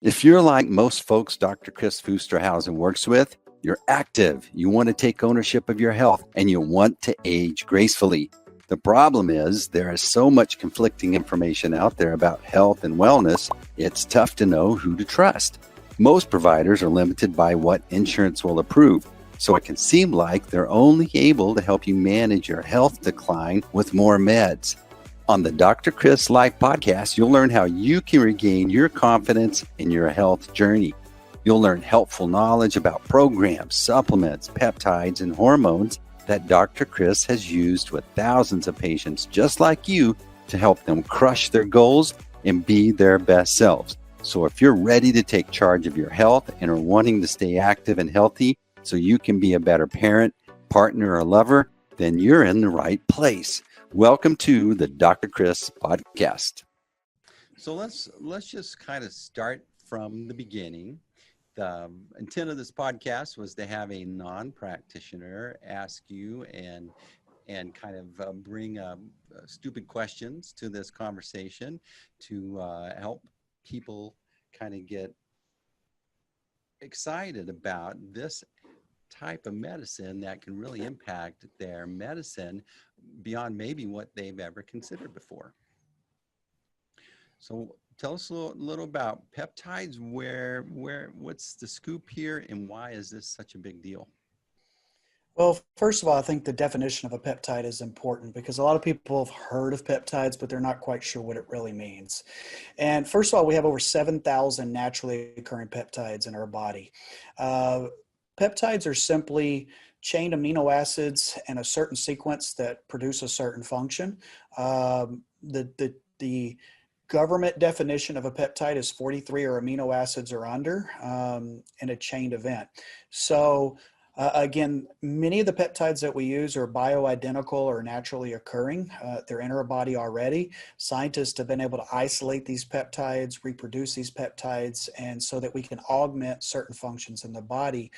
If you're like most folks Dr. Chris Fusterhausen works with, you're active, you want to take ownership of your health, and you want to age gracefully. The problem is there is so much conflicting information out there about health and wellness, it's tough to know who to trust. Most providers are limited by what insurance will approve, so it can seem like they're only able to help you manage your health decline with more meds. On the DrKris.Life podcast, you'll learn how you can regain your confidence in your health journey. You'll learn helpful knowledge about programs, supplements, peptides, and hormones that Dr. Chris has used with thousands of patients just like you to help them crush their goals and be their best selves. So if you're ready to take charge of your health and are wanting to stay active and healthy so you can be a better parent, partner, or lover, then you're in the right place. Welcome to the Dr. Chris podcast. So let's just kind of start from the beginning. The intent of this podcast was to have a non-practitioner ask you and kind of bring stupid questions to this conversation to help people kind of get excited about this type of medicine that can really impact their medicine beyond maybe what they've ever considered before. So tell us a little about peptides. What's the scoop here, and why is this such a big deal? Well, first of all, I think the definition of a peptide is important because a lot of people have heard of peptides, but they're not quite sure what it really means. And first of all, we have over 7,000 naturally occurring peptides in our body. Peptides are simply chained amino acids in a certain sequence that produce a certain function. The government definition of a peptide is 43 or amino acids or under in a chained event. So again, many of the peptides that we use are bioidentical or naturally occurring. They're in our body already. Scientists have been able to isolate these peptides, reproduce these peptides, and so that we can augment certain functions in the body.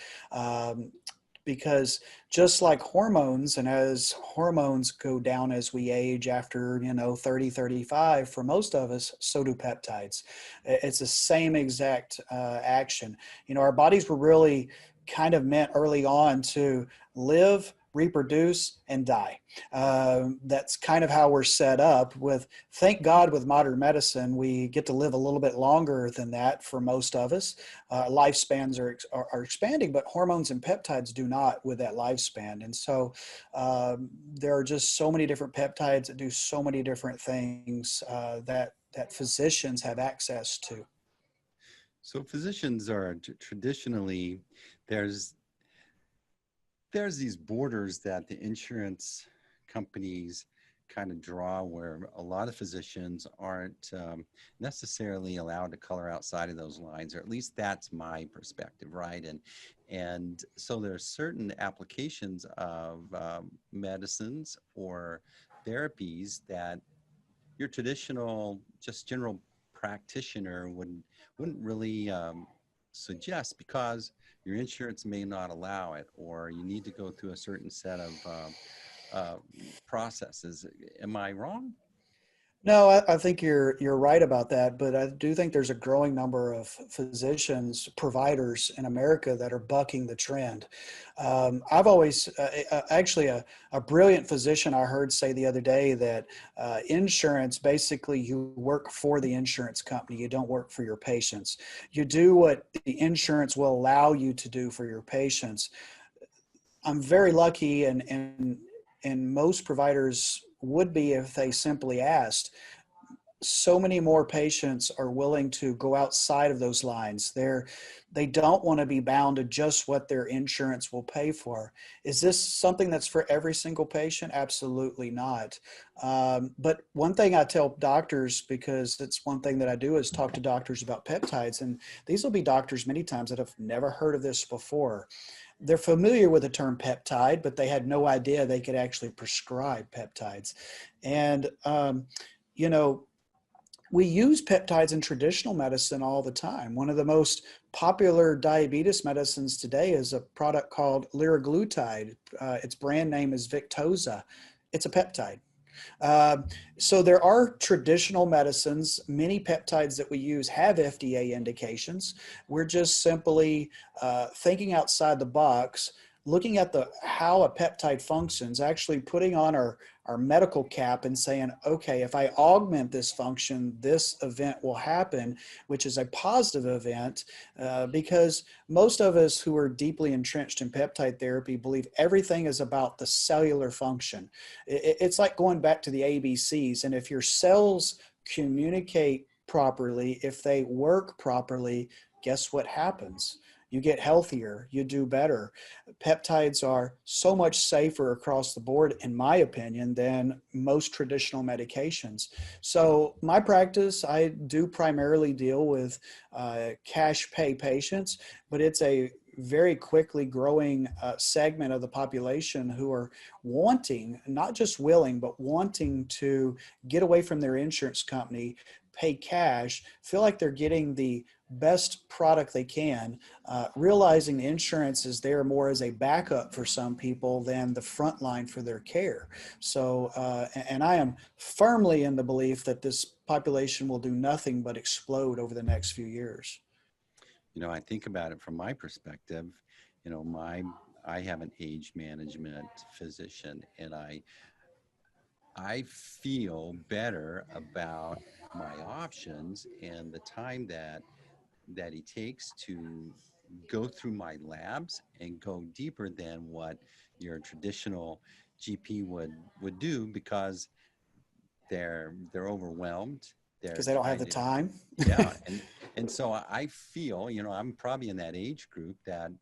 Because just like hormones, and as hormones go down as we age after, 30, 35, for most of us, so do peptides. It's the same exact action. Our bodies were really kind of meant early on to live, reproduce, and die. That's kind of how we're set up with, thank God, with modern medicine, we get to live a little bit longer than that for most of us. Lifespans are expanding, but hormones and peptides do not with that lifespan. And so there are just so many different peptides that do so many different things that physicians have access to. So physicians are traditionally, there's these borders that the insurance companies kind of draw where a lot of physicians aren't necessarily allowed to color outside of those lines, or at least that's my perspective, right? And so there are certain applications of medicines or therapies that your traditional, just general practitioner wouldn't really suggest because your insurance may not allow it, or you need to go through a certain set of processes. Am I wrong? No, I think you're right about that, but I do think there's a growing number of physicians, providers in America that are bucking the trend. I've always, actually, a brilliant physician I heard say the other day that insurance, basically, you work for the insurance company. You don't work for your patients. You do what the insurance will allow you to do for your patients. I'm very lucky, and most providers would be if they simply asked. So many more patients are willing to go outside of those lines. They don't want to be bound to just what their insurance will pay for. Is this something that's for every single patient? Absolutely not. But one thing I tell doctors, because it's one thing that I do, is talk to doctors about peptides. And these will be doctors many times that have never heard of this before. They're familiar with the term peptide, but they had no idea they could actually prescribe peptides. And, we use peptides in traditional medicine all the time. One of the most popular diabetes medicines today is a product called liraglutide. Its brand name is Victoza. It's a peptide. Uh, so there are traditional medicines. Many peptides that we use have FDA indications. We're just simply thinking outside the box, looking at how a peptide functions, actually putting on our medical cap and saying, okay, if I augment this function, this event will happen, which is a positive event, because most of us who are deeply entrenched in peptide therapy believe everything is about the cellular function. It's like going back to the ABCs. And if your cells communicate properly, if they work properly, guess what happens? You get healthier, you do better. Peptides are so much safer across the board, in my opinion, than most traditional medications. So my practice, I do primarily deal with cash pay patients, but it's a very quickly growing segment of the population who are wanting, not just willing, but wanting to get away from their insurance company, pay cash, feel like they're getting the best product they can, realizing insurance is there more as a backup for some people than the front line for their care. So, and I am firmly in the belief that this population will do nothing but explode over the next few years. I think about it from my perspective. I have an age management physician, and I feel better about my options and the time that he takes to go through my labs and go deeper than what your traditional GP would do, because they're overwhelmed. They're Because they don't have trying the to, time. yeah, and so I feel, I'm probably in that age group that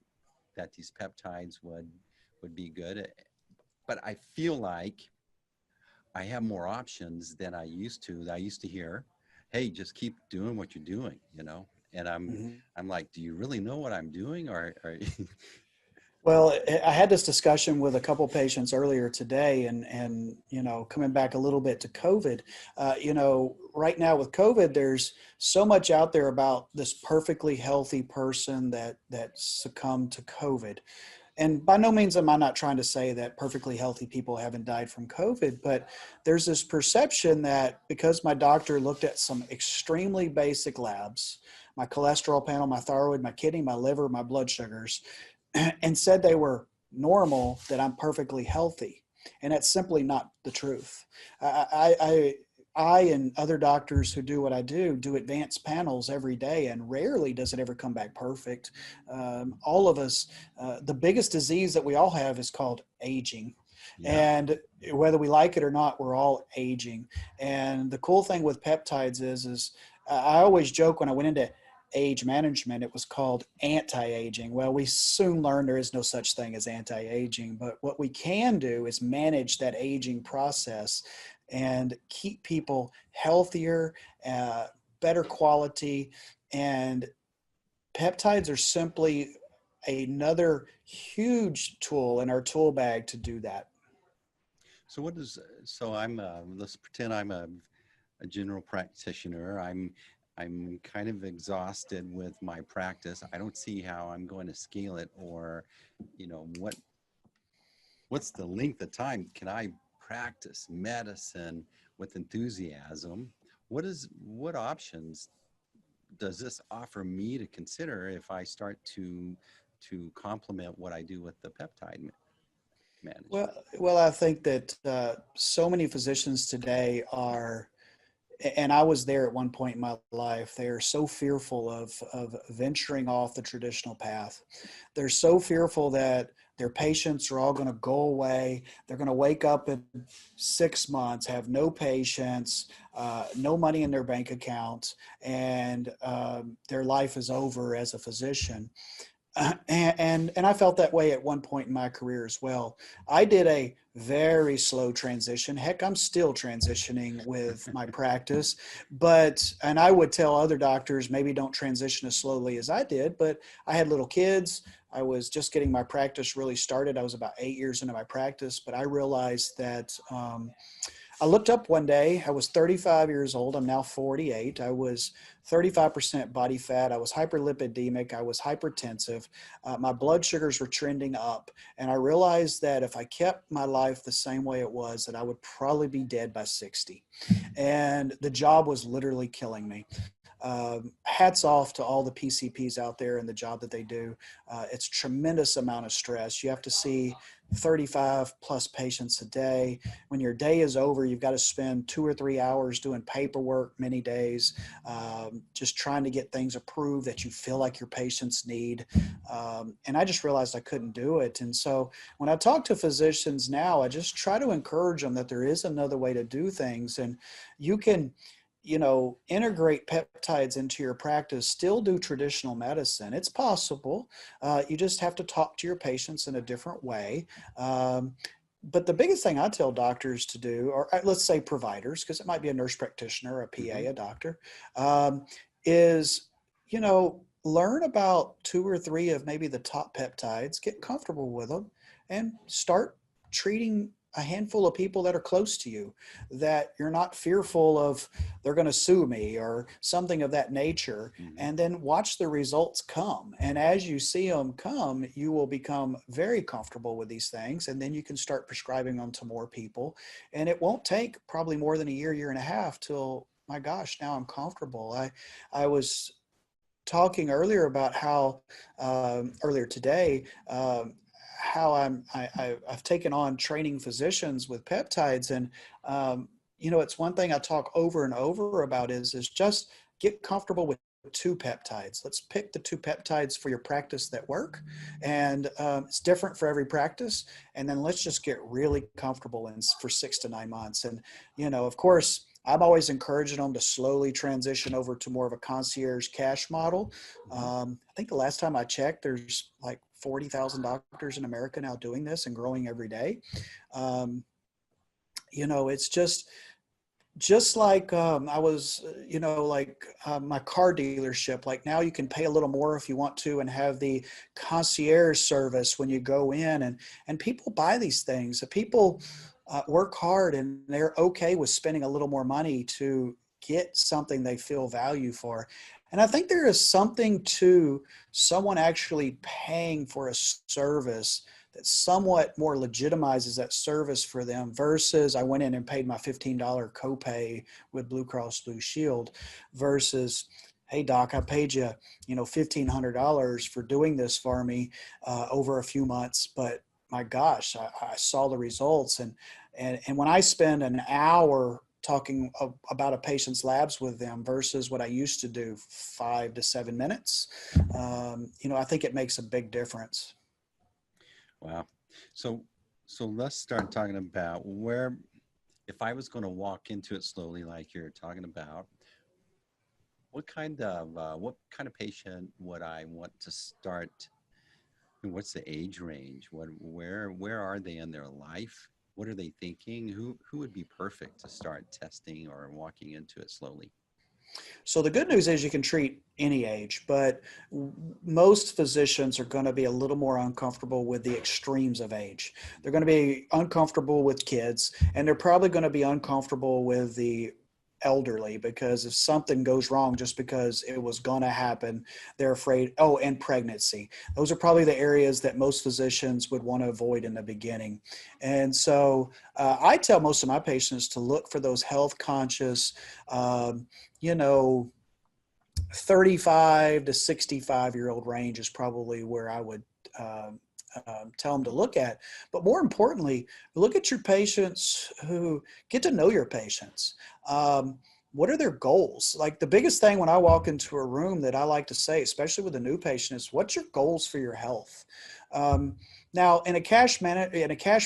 these peptides would be good. But I feel like I have more options than I used to. I used to hear, "Hey, just keep doing what you're doing," And Mhm. I'm like, "Do you really know what I'm doing?" Or Well, I had this discussion with a couple patients earlier today, and coming back a little bit to COVID, right now with COVID, there's so much out there about this perfectly healthy person that succumbed to COVID. And by no means am I not trying to say that perfectly healthy people haven't died from COVID, but there's this perception that because my doctor looked at some extremely basic labs, my cholesterol panel, my thyroid, my kidney, my liver, my blood sugars, and said they were normal, that I'm perfectly healthy. And that's simply not the truth. I and other doctors who do what I do advanced panels every day, and rarely does it ever come back perfect. All of us, the biggest disease that we all have is called aging. yeah, And whether we like it or not, we're all aging. And the cool thing with peptides is I always joke when I went into age management, it was called anti-aging. Well, we soon learned there is no such thing as anti-aging, but what we can do is manage that aging process and keep people healthier, better quality. And peptides are simply another huge tool in our tool bag to do that. so I'm let's pretend I'm a general practitioner. I'm kind of exhausted with my practice. I don't see how I'm going to scale it, or you know what what's the length of time can I practice medicine with enthusiasm? What options does this offer me to consider if I start to complement what I do with the peptide Well, management? well, I think that so many physicians today are, and I was there at one point in my life, they are so fearful of venturing off the traditional path. They're so fearful that their patients are all going to go away. They're going to wake up in 6 months, have no patients, no money in their bank account, and their life is over as a physician. And I felt that way at one point in my career as well. I did a very slow transition. Heck, I'm still transitioning with my practice, and I would tell other doctors maybe don't transition as slowly as I did, but I had little kids. I was just getting my practice really started. I was about 8 years into my practice, but I realized that I looked up one day, I was 35 years old. I'm now 48. I was 35% body fat. I was hyperlipidemic. I was hypertensive. My blood sugars were trending up. And I realized that if I kept my life the same way it was, that I would probably be dead by 60. And the job was literally killing me. Hats off to all the PCPs out there and the job that they do. It's tremendous amount of stress. You have to see 35 plus patients a day. When your day is over, you've got to spend 2 or 3 hours doing paperwork many days, just trying to get things approved that you feel like your patients need. And I just realized I couldn't do it. And so when I talk to physicians now, I just try to encourage them that there is another way to do things. And you can, integrate peptides into your practice, still do traditional medicine. It's possible. You just have to talk to your patients in a different way. But the biggest thing I tell doctors to do, or let's say providers, because it might be a nurse practitioner, a PA, a doctor, is, learn about 2 or 3 of maybe the top peptides, get comfortable with them, and start treating a handful of people that are close to you, that you're not fearful of they're going to sue me or something of that nature, and then watch the results come. And as you see them come, you will become very comfortable with these things, and then you can start prescribing them to more people. And it won't take probably more than a year and a half till, my gosh, now I'm comfortable. I was talking earlier about how earlier today, how I've taken on training physicians with peptides. And, it's one thing I talk over and over about is just get comfortable with 2 peptides. Let's pick the 2 peptides for your practice that work. And it's different for every practice. And then let's just get really comfortable for 6 to 9 months. And, of course, I'm always encouraging them to slowly transition over to more of a concierge cash model. I think the last time I checked, there's like 40,000 doctors in America now doing this and growing every day. It's just like I was, my car dealership, like now you can pay a little more if you want to and have the concierge service when you go in, and people buy these things. People work hard and they're okay with spending a little more money to get something they feel value for. And I think there is something to someone actually paying for a service that somewhat more legitimizes that service for them versus I went in and paid my $15 copay with Blue Cross Blue Shield versus, hey doc, I paid you, $1,500 for doing this for me over a few months, but my gosh, I saw the results. And when I spend an hour talking about a patient's labs with them versus what I used to do 5 to 7 minutes, I think it makes a big difference. Wow. So let's start talking about where, if I was going to walk into it slowly, like you're talking about, what kind of patient would I want to start? What's the age range? Where are they in their life? What are they thinking? Who would be perfect to start testing or walking into it slowly? So the good news is you can treat any age, but most physicians are going to be a little more uncomfortable with the extremes of age. They're going to be uncomfortable with kids, and they're probably going to be uncomfortable with the elderly, because if something goes wrong just because it was going to happen, they're afraid. Oh, and pregnancy. Those are probably the areas that most physicians would want to avoid in the beginning. And so I tell most of my patients to look for those health conscious, 35 to 65-year-old range is probably where I would tell them to look at. But more importantly, look at your patients, who get to know your patients. What are their goals? Like the biggest thing when I walk into a room that I like to say, especially with a new patient, is what's your goals for your health? Now, in a cash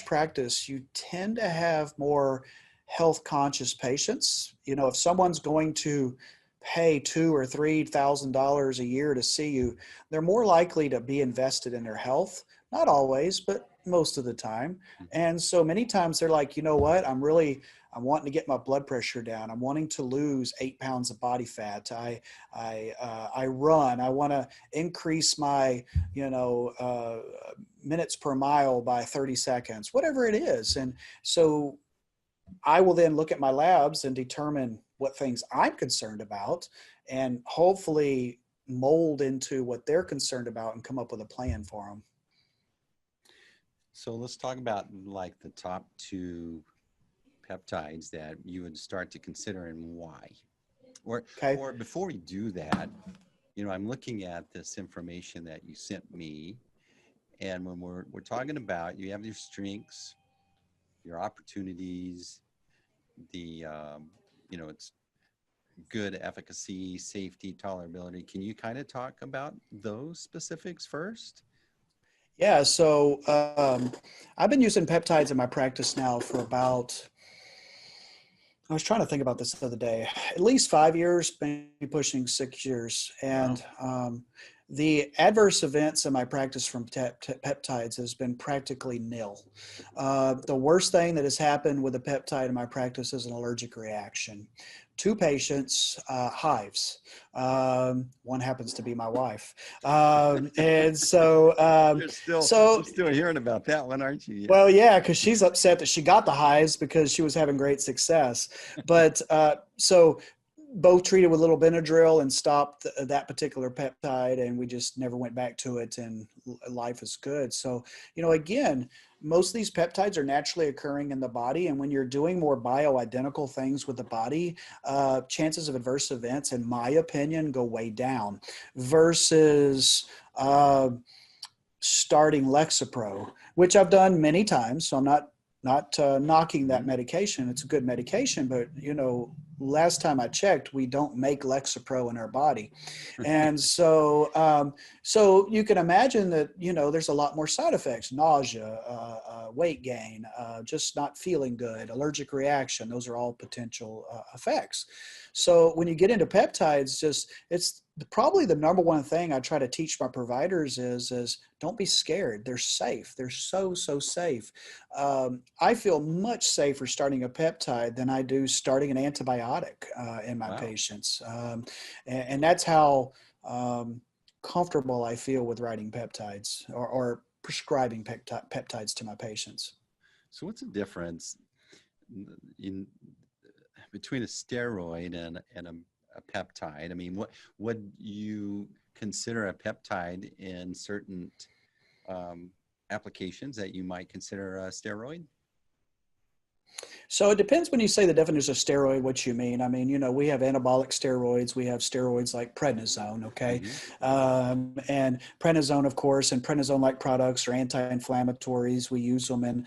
practice, you tend to have more health conscious patients. If someone's going to pay $2,000 or $3,000 a year to see you, they're more likely to be invested in their health. Not always, but most of the time. And so many times they're like, you know what, I'm wanting to get my blood pressure down. I'm wanting to lose 8 pounds of body fat. I run. I want to increase my, minutes per mile by 30 seconds, whatever it is. And so I will then look at my labs and determine what things I'm concerned about, and hopefully mold into what they're concerned about and come up with a plan for them. So let's talk about like the top two peptides that you would start to consider and why. Okay. Or before we do that, you know, I'm looking at this information that you sent me, and when we're talking about, you have your strengths, your opportunities, the you know, it's good efficacy, safety, tolerability. Can you kind of talk about those specifics first? Yeah. So I've been using peptides in my practice now for about, I was trying to think about this the other day, at least 5 years, maybe pushing 6 years. Wow. And the adverse events in my practice from peptides has been practically nil. The worst thing that has happened with a peptide in my practice is an allergic reaction. Two patients, hives. One happens to be my wife. And so, You're still hearing about that one, aren't you? Yeah. well, yeah, because she's upset that she got the hives because she was having great success. But so both treated with a little Benadryl and stopped that particular peptide, and we just never went back to it, and life is good. So, you know, again, most of these peptides are naturally occurring in the body, and when you're doing more bioidentical things with the body, chances of adverse events, in my opinion, go way down versus starting Lexapro, which I've done many times. So I'm not knocking that medication. It's a good medication, but you know, last time I checked, we don't make Lexapro in our body, and so you can imagine that, you know, there's a lot more side effects: nausea, weight gain, just not feeling good, allergic reaction. Those are all potential effects. So when you get into peptides, just it's probably the number one thing I try to teach my providers is don't be scared. They're safe. They're so safe. I feel much safer starting a peptide than I do starting an antibiotic in my patients. And that's how comfortable I feel with writing peptides or prescribing peptides to my patients. So what's the difference in between a steroid and a peptide? I mean, what would you consider a peptide in certain applications that you might consider a steroid? So it depends when you say the definition of steroid, what you mean. I mean, you know, we have anabolic steroids. We have steroids like prednisone, okay? And prednisone, of course, and prednisone-like products are anti-inflammatories. We use them in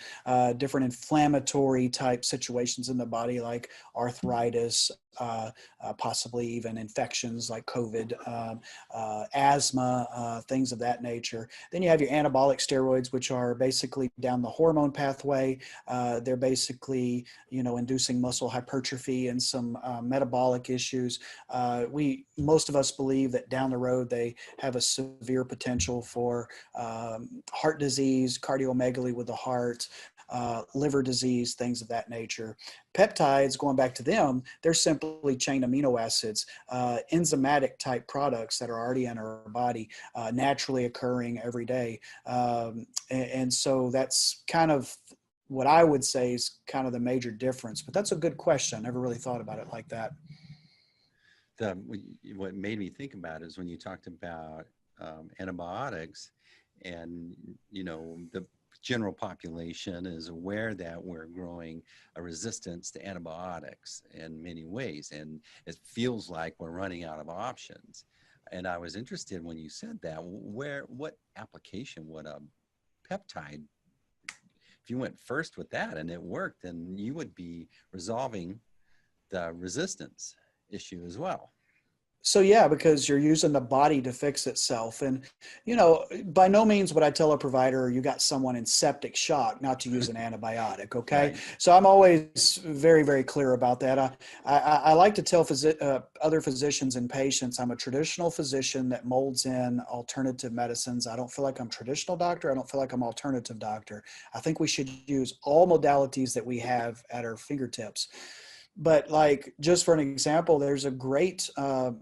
different inflammatory type situations in the body, like arthritis, possibly even infections like COVID, asthma, things of that nature. Then you have your anabolic steroids, which are basically down the hormone pathway. They're basically, you know, inducing muscle hypertrophy and some metabolic issues. Most of us believe that down the road they have a severe potential for heart disease, cardiomegaly with the heart, liver disease, things of that nature. Peptides, going back to them, they're simply chain amino acids, enzymatic type products that are already in our body, naturally occurring every day. And so that's kind of what I would say is kind of the major difference. But that's a good question. I never really thought about it like that. What made me think about it is when you talked about antibiotics, and you know, the general population is aware that we're growing a resistance to antibiotics in many ways, and it feels like we're running out of options. And I was interested when you said that, what application would a peptide, if you went first with that and it worked, then you would be resolving the resistance issue as well. So yeah, because you're using the body to fix itself. And, you know, by no means would I tell a provider you got someone in septic shock not to use an antibiotic. Okay. Right. So I'm always very clear about that. I like to tell other physicians and patients, I'm a traditional physician that molds in alternative medicines. I don't feel like I'm traditional doctor. I don't feel like I'm alternative doctor. I think we should use all modalities that we have at our fingertips. But like, just for an example, there's a great, a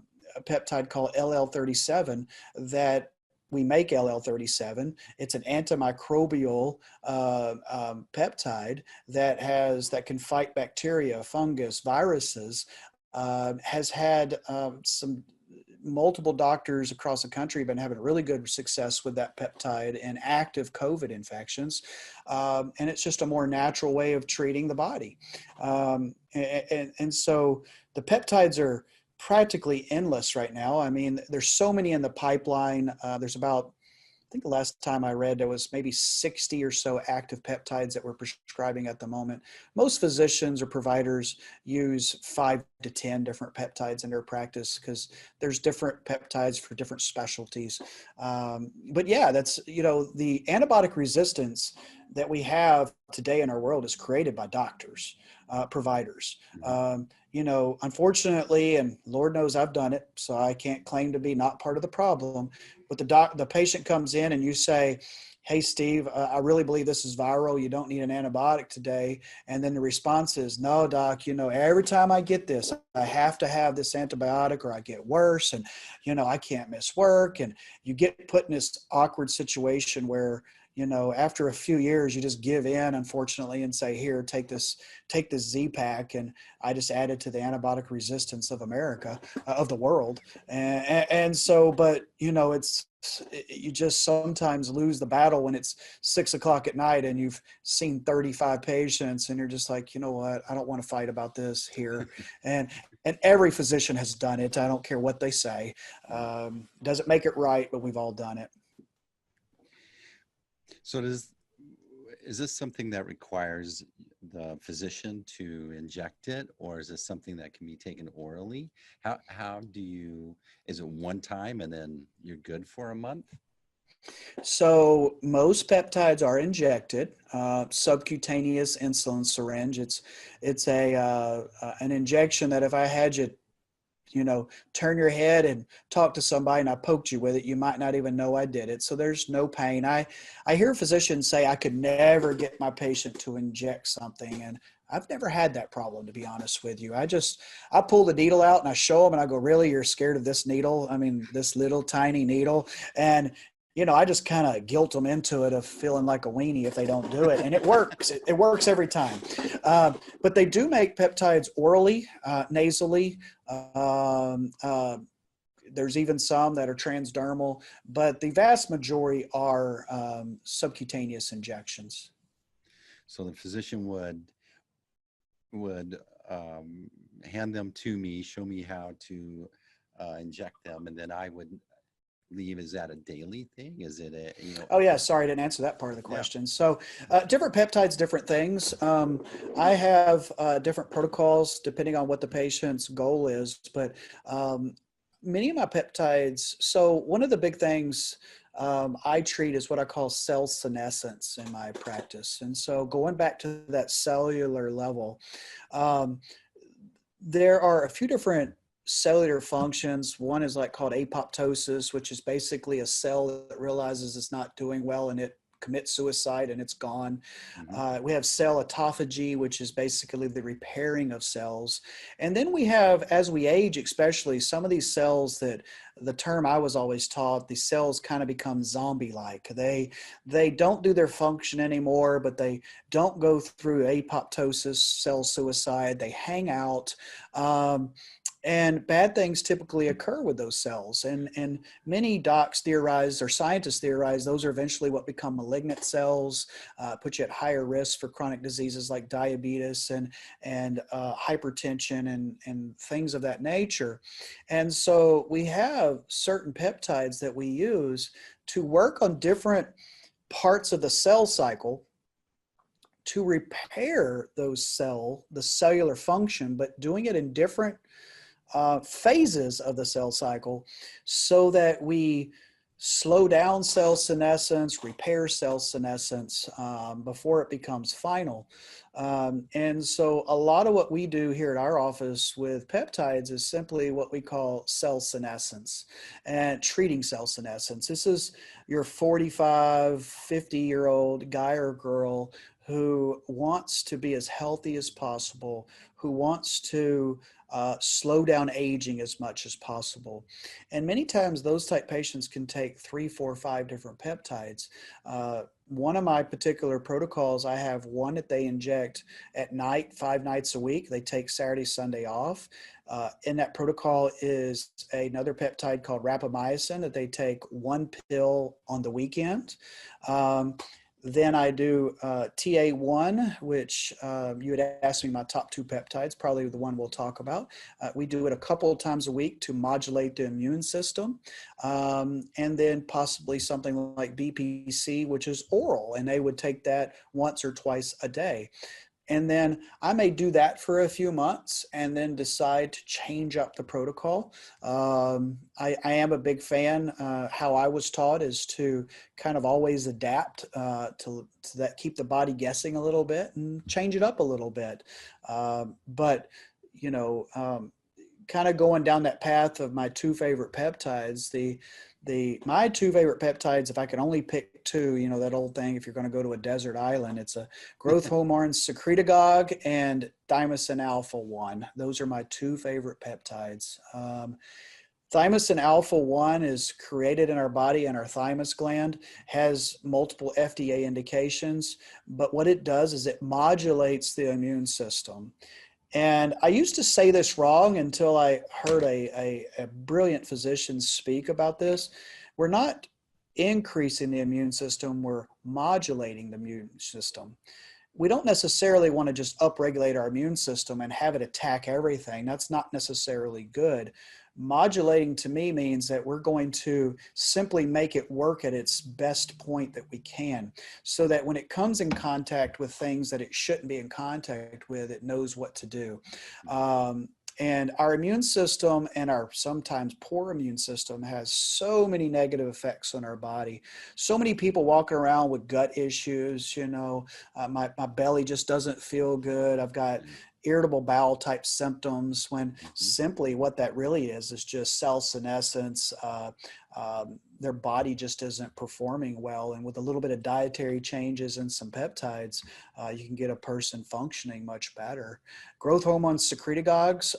peptide called LL37 that we make LL37. It's an antimicrobial peptide that can fight bacteria, fungus, viruses. Has had some multiple doctors across the country have been having really good success with that peptide in active COVID infections. And it's just a more natural way of treating the body. And so the peptides are practically endless right now. I mean, there's so many in the pipeline. There's about, I think the last time I read, there was maybe 60 or so active peptides that we're prescribing at the moment. Most physicians or providers use 5 to 10 different peptides in their practice because there's different peptides for different specialties. But yeah, that's, the antibiotic resistance that we have today in our world is created by doctors, providers. Unfortunately, and Lord knows I've done it, so I can't claim to be not part of the problem. But the patient comes in and you say, "Hey, Steve, I really believe this is viral. You don't need an antibiotic today." And then the response is, "No, doc, every time I get this, I have to have this antibiotic or I get worse. And, I can't miss work." And you get put in this awkward situation where, after a few years, you just give in, unfortunately, and say, "Here, take this Z-Pack." And I just added to the antibiotic resistance of America, of the world. And so, but, you just sometimes lose the battle when it's 6 o'clock at night and you've seen 35 patients and you're just like, "You know what, I don't want to fight about this here." And every physician has done it. I don't care what they say. Doesn't make it right, but we've all done it. So is this something that requires the physician to inject it, or is this something that can be taken orally? Is it one time and then you're good for a month? So most peptides are injected, subcutaneous insulin syringe. It's an injection that if I had you, turn your head and talk to somebody and I poked you with it, you might not even know I did it. So there's no pain. I hear physicians say I could never get my patient to inject something. And I've never had that problem, to be honest with you. I pull the needle out and I show them and I go, "Really, you're scared of this needle? I mean, this little tiny needle?" And I just kind of guilt them into it of feeling like a weenie if they don't do it. And it works. It works every time. But they do make peptides orally, nasally. There's even some that are transdermal, but the vast majority are subcutaneous injections. So the physician would hand them to me, show me how to inject them, and then I would leave. Is that a daily thing? Is it Oh yeah, sorry, I didn't answer that part of the question. Yeah. So different peptides, different things. I have different protocols depending on what the patient's goal is, but many of my peptides, so one of the big things I treat is what I call cell senescence in my practice. And so going back to that cellular level, there are a few different cellular functions. One is called apoptosis, which is basically a cell that realizes it's not doing well and it commits suicide and it's gone. We have cell autophagy, which is basically the repairing of cells. And then we have, as we age, especially some of these cells that the term I was always taught, these cells kind of become zombie-like. They don't do their function anymore, but they don't go through apoptosis, cell suicide. They hang out. And bad things typically occur with those cells. And many docs theorize, or scientists theorize, those are eventually what become malignant cells, put you at higher risk for chronic diseases like diabetes and hypertension and things of that nature. And so we have certain peptides that we use to work on different parts of the cell cycle to repair the cellular function, but doing it in different phases of the cell cycle so that we slow down cell senescence, repair cell senescence before it becomes final. And so a lot of what we do here at our office with peptides is simply what we call cell senescence and treating cell senescence. This is your 45, 50-year-old guy or girl who wants to be as healthy as possible, who wants to slow down aging as much as possible. And many times those type patients can take 3, 4, 5 different peptides. One of my particular protocols, I have one that they inject at night, 5 nights a week. They take Saturday, Sunday off. In that protocol is another peptide called rapamycin that they take 1 pill on the weekend. Then I do TA1, which you had asked me my top 2 peptides, probably the one we'll talk about. We do it a couple of times a week to modulate the immune system. And then possibly something like BPC, which is oral, and they would take that once or twice a day. And then I may do that for a few months and then decide to change up the protocol. I am a big fan. How I was taught is to kind of always adapt to that, keep the body guessing a little bit and change it up a little bit. But, you know, kind of going down that path of my 2 favorite peptides, my 2 favorite peptides, if I can only pick 2, you know, that old thing, if you're going to go to a desert island, it's a growth hormone Secretagogue and Thymosin alpha 1. Those are my 2 favorite peptides. Thymosin alpha 1 is created in our body, and our thymus gland has multiple FDA indications, but what it does is it modulates the immune system. And I used to say this wrong until I heard a brilliant physician speak about this. We're not increasing the immune system, we're modulating the immune system. We don't necessarily want to just upregulate our immune system and have it attack everything. That's not necessarily good. Modulating to me means that we're going to simply make it work at its best point that we can, so that when it comes in contact with things that it shouldn't be in contact with, it knows what to do. And our immune system, and our sometimes poor immune system, has so many negative effects on our body. So many people walking around with gut issues, you know, my belly just doesn't feel good. I've got irritable bowel type symptoms, when simply what that really is just cell senescence. Their body just isn't performing well. And with a little bit of dietary changes and some peptides, you can get a person functioning much better. Growth hormone secretagogues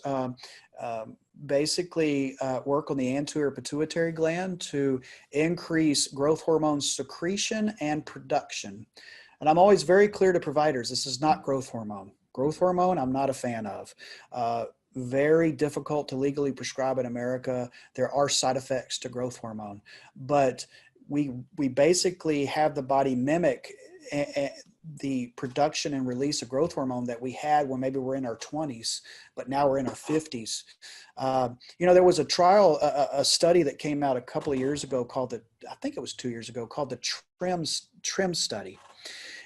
basically work on the anterior pituitary gland to increase growth hormone secretion and production. And I'm always very clear to providers, this is not growth hormone. Growth hormone, I'm not a fan of. Very difficult to legally prescribe in America. There are side effects to growth hormone, but we basically have the body mimic the production and release of growth hormone that we had when maybe we're in our 20s, but now we're in our 50s. You know, there was a trial, a study that came out a couple of years ago called I think it was 2 years ago, called the TRIM study.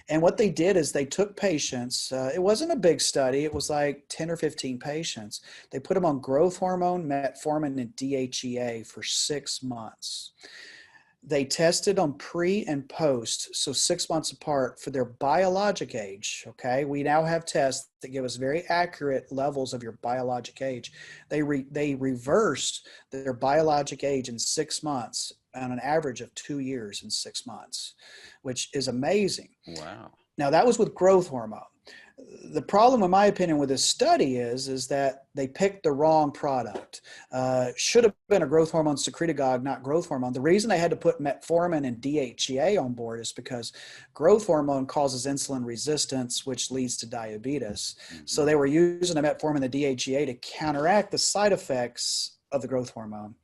And what they did is they took patients, it wasn't a big study, it was like 10 or 15 patients. They put them on growth hormone, metformin, and DHEA for 6 months. They tested on pre and post, so 6 months apart, for their biologic age, okay? We now have tests that give us very accurate levels of your biologic age. They reversed their biologic age in 6 months on an average of 2 years in 6 months, which is amazing. Wow. Now, that was with growth hormone. The problem, in my opinion, with this study is that they picked the wrong product. Should have been a growth hormone secretagogue, not growth hormone. The reason they had to put metformin and DHEA on board is because growth hormone causes insulin resistance, which leads to diabetes. So they were using the metformin and the DHEA to counteract the side effects of the growth hormone,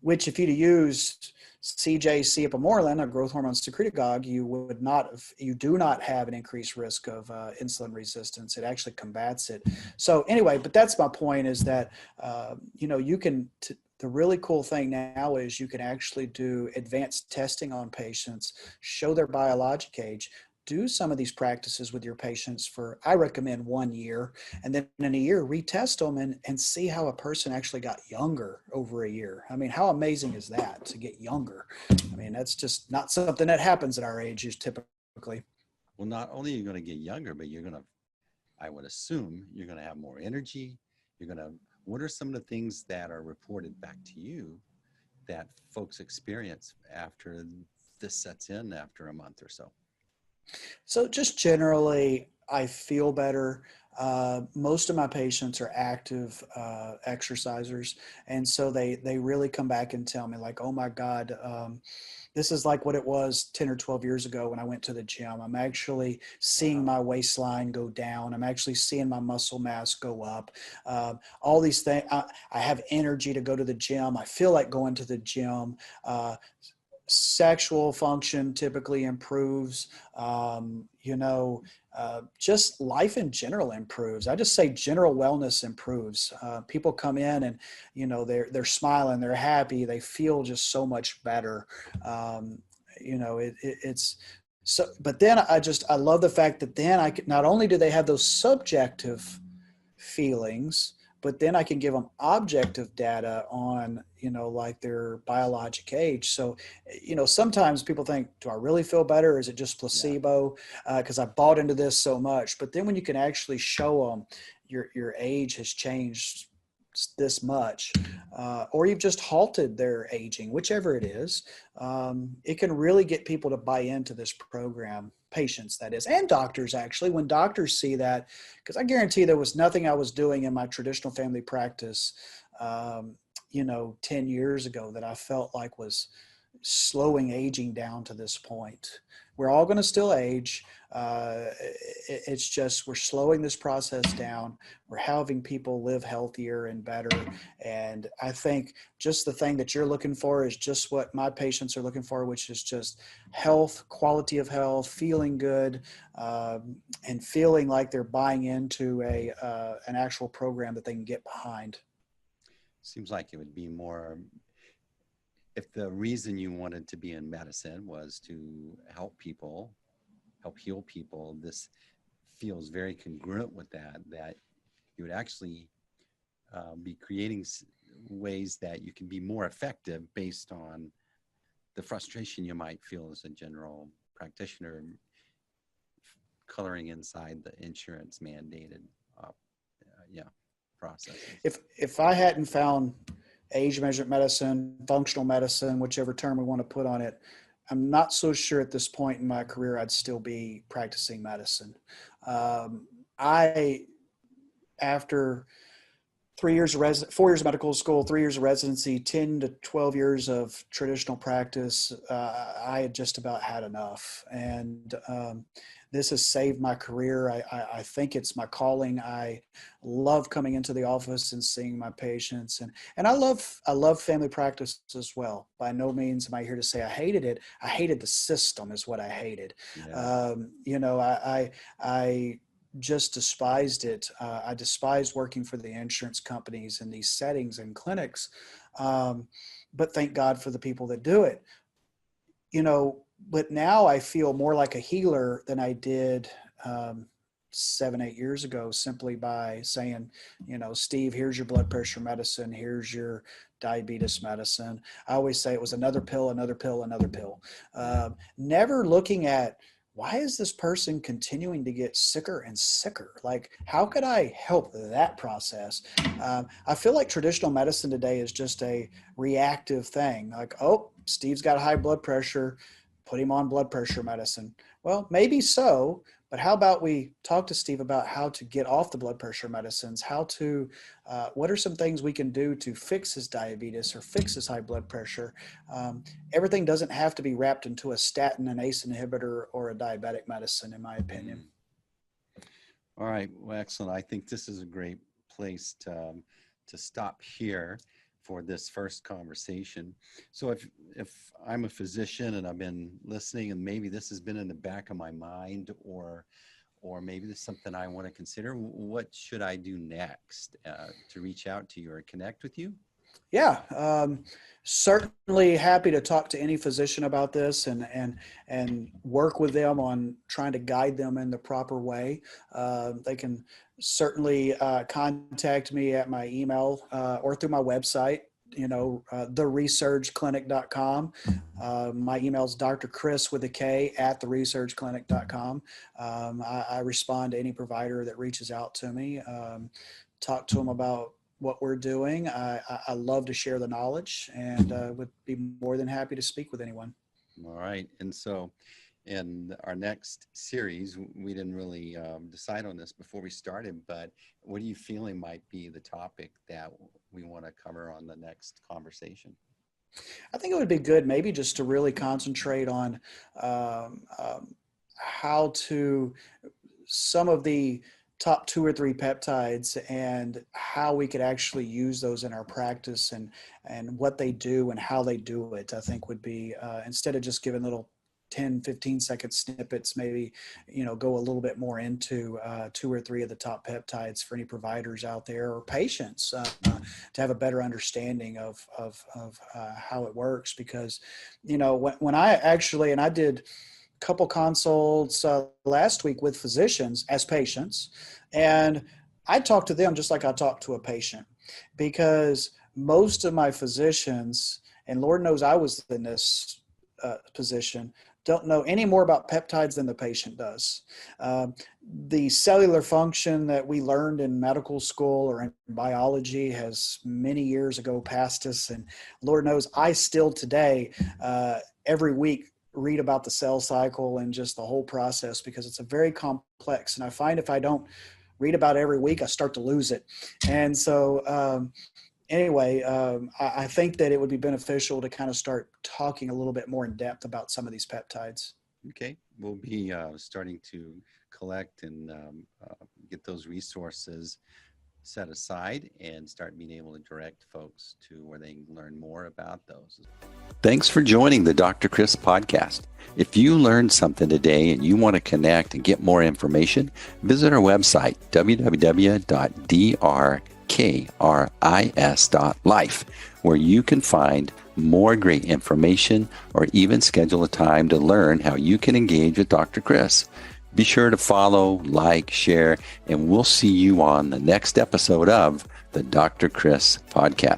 which if you'd used CJ Ciepamorelin, a growth hormone secretagogue, you do not have an increased risk of insulin resistance. It actually combats it. So anyway, but that's my point, is that, you know, you can, the really cool thing now is you can actually do advanced testing on patients, show their biologic age, do some of these practices with your patients for, I recommend 1 year, and then in a year retest them and see how a person actually got younger over a year. I mean, how amazing is that, to get younger? I mean, that's just not something that happens at our age typically. Well, not only are you going to get younger, but I would assume you're going to have more energy. What are some of the things that are reported back to you that folks experience after this sets in after a month or so? So just generally, I feel better. Most of my patients are active exercisers, and so they really come back and tell me like, "Oh my God, this is like what it was 10 or 12 years ago when I went to the gym. I'm actually seeing my waistline go down. I'm actually seeing my muscle mass go up. All these things. I have energy to go to the gym. I feel like going to the gym. Sexual function typically improves. Just life in general improves. I just say general wellness improves. People come in and they're smiling, they're happy, they feel just so much better. It's so. But then I love the fact that then not only do they have those subjective feelings, but then I can give them objective data on, like their biologic age. So, sometimes people think, do I really feel better? Or is it just placebo? Because I bought into this so much. But then when you can actually show them your age has changed this much, or you've just halted their aging, whichever it is, it can really get people to buy into this program. Patients, that is, and doctors, actually. When doctors see that, because I guarantee there was nothing I was doing in my traditional family practice 10 years ago that I felt like was slowing aging down to this point. We're all going to still age. It's just we're slowing this process down. We're having people live healthier and better. And I think just the thing that you're looking for is just what my patients are looking for, which is just health, quality of health, feeling good, and feeling like they're buying into an actual program that they can get behind. Seems like it would be more, if the reason you wanted to be in medicine was to help people, help heal people, this feels very congruent with that you would actually be creating ways that you can be more effective based on the frustration you might feel as a general practitioner coloring inside the insurance mandated processes. If I hadn't found age measurement medicine, functional medicine, whichever term we want to put on it, I'm not so sure at this point in my career I'd still be practicing medicine. After 4 years of medical school, 3 years of residency, 10 to 12 years of traditional practice, I had just about had enough. And this has saved my career. I think it's my calling. I love coming into the office and seeing my patients. And I love family practice as well. By no means am I here to say I hated it. I hated the system is what I hated. Yeah. I just despised it. I despised working for the insurance companies in these settings and clinics. But thank God for the people that do it. But now I feel more like a healer than I did 7, 8 years ago, simply by saying, Steve, here's your blood pressure medicine. Here's your diabetes medicine. I always say it was another pill, another pill, another pill. Never looking at, why is this person continuing to get sicker and sicker? Like, how could I help that process? I feel like traditional medicine today is just a reactive thing. Like, oh, Steve's got high blood pressure, put him on blood pressure medicine. Well, maybe so, but how about we talk to Steve about how to get off the blood pressure medicines, what are some things we can do to fix his diabetes or fix his high blood pressure? Everything doesn't have to be wrapped into a statin, an ACE inhibitor, or a diabetic medicine, in my opinion. All right. Well, excellent. I think this is a great place to stop here for this first conversation. So if I'm a physician and I've been listening and maybe this has been in the back of my mind, or maybe this is something I want to consider, what should I do next to reach out to you or connect with you? Yeah, certainly happy to talk to any physician about this and work with them on trying to guide them in the proper way. They can certainly contact me at my email or through my website, theresearchclinic.com. My email is DrKris with a K at theresearchclinic.com. I respond to any provider that reaches out to me, talk to them about what we're doing. I love to share the knowledge and would be more than happy to speak with anyone. All right. And so in our next series, we didn't really decide on this before we started, but what are you feeling might be the topic that we want to cover on the next conversation? I think it would be good maybe just to really concentrate on how to some of the top 2 or 3 peptides and how we could actually use those in our practice and what they do and how they do it. I think would be instead of just giving little 10-15 second snippets, maybe go a little bit more into 2 or 3 of the top peptides for any providers out there or patients to have a better understanding of how it works. Because when I actually, and I did couple consults last week with physicians as patients, and I talked to them just like I talked to a patient, because most of my physicians, and Lord knows I was in this position, don't know any more about peptides than the patient does. The cellular function that we learned in medical school or in biology has many years ago passed us, and Lord knows I still today every week read about the cell cycle and just the whole process, because it's a very complex. And I find if I don't read about it every week, I start to lose it. And so I think that it would be beneficial to kind of start talking a little bit more in depth about some of these peptides. Okay, we'll be starting to collect and get those resources set aside and start being able to direct folks to where they can learn more about those. Thanks for joining the Dr. Kris podcast. If you learned something today and you want to connect and get more information, visit our website, www.DrKris.Life, where you can find more great information or even schedule a time to learn how you can engage with Dr. Kris. Be sure to follow, like, share, and we'll see you on the next episode of the Dr. Kris podcast.